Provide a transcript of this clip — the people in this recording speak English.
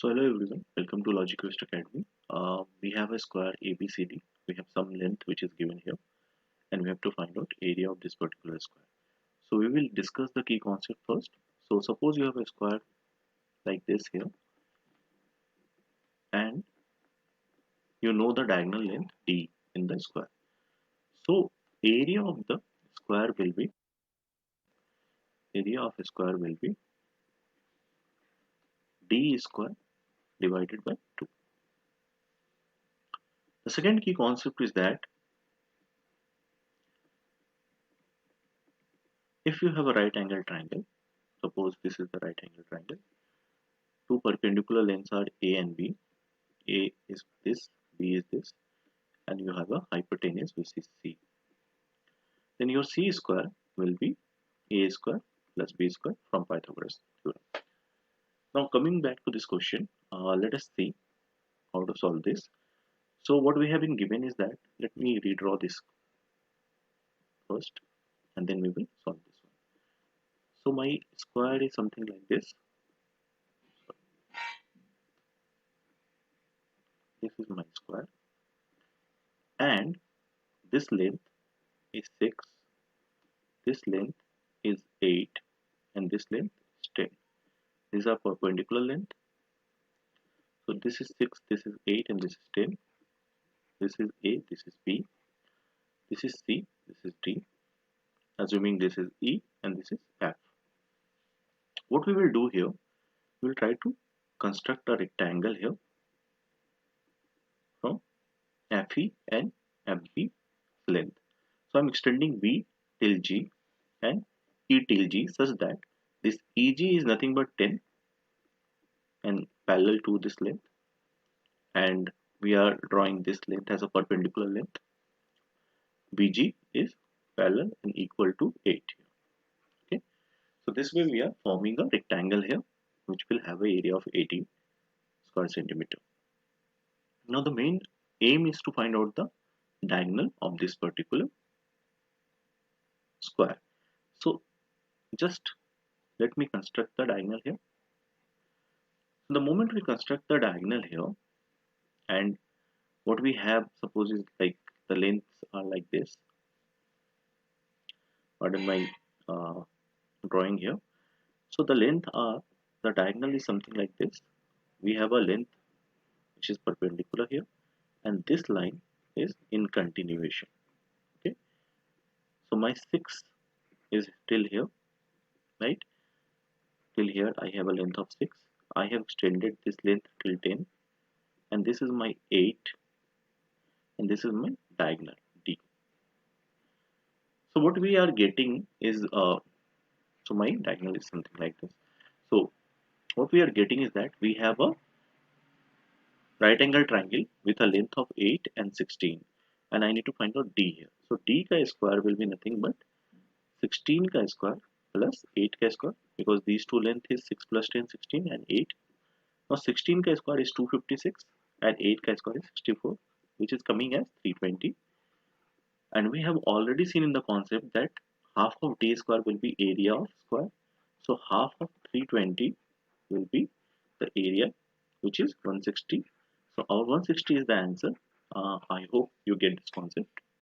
So hello everyone, welcome to Logicast Academy. We have a square ABCD. We have some length which is given here, and we have to find out area of this particular square. So we will discuss the key concept first. So suppose you have a square like this here, and you know the diagonal length D in the square. So area of a square will be D square divided by 2. The second key concept is that if you have a right angle triangle, suppose this is the right angle triangle. Two perpendicular lengths are A and B. A is this, B is this, and you have a hypotenuse which is C. Then your C square will be A square plus B square from Pythagoras theorem. Now coming back to this question, let us see how to solve this. So what we have been given is that, let me redraw this first and then we will solve this one. So my square is something like this. This is my square, and this length is 6, this length is 8, and this length is 10. These are perpendicular length. So this is 6, this is 8, and this is 10. This is A, this is B, this is C, this is D, assuming this is E, and this is F. What we will do here, we will try to construct a rectangle here from FE and FB length. So I'm extending B till G and E till G such that this EG is nothing but 10 and parallel to this length, and we are drawing this length as a perpendicular length. BG is parallel and equal to 8 here. Okay, so this way we are forming a rectangle here which will have an area of 80 square centimeter. Now the main aim is to find out the diagonal of this particular square. So just let me construct the diagonal here. So the moment we construct the diagonal here, and what we have, suppose, is like the lengths are like this. Pardon my drawing here. So the diagonal is something like this. We have a length which is perpendicular here, and this line is in continuation. Okay, so my 6 is till here, right? Till here I have a length of 6. I have extended this length till 10, and this is my 8, and this is my diagonal D. So what we are getting is so my diagonal is something like this. So what we are getting is that we have a right angle triangle with a length of 8 and 16, and I need to find out D here. So D ka square will be nothing but 16 ka square plus 8 ka square, because these two length is 6 plus 10, 16 and 8. Now 16 ka square is 256 and 8 ka square is 64, which is coming as 320. And we have already seen in the concept that half of D square will be area of square. So half of 320 will be the area, which is 160. So our 160 is the answer. I hope you get this concept.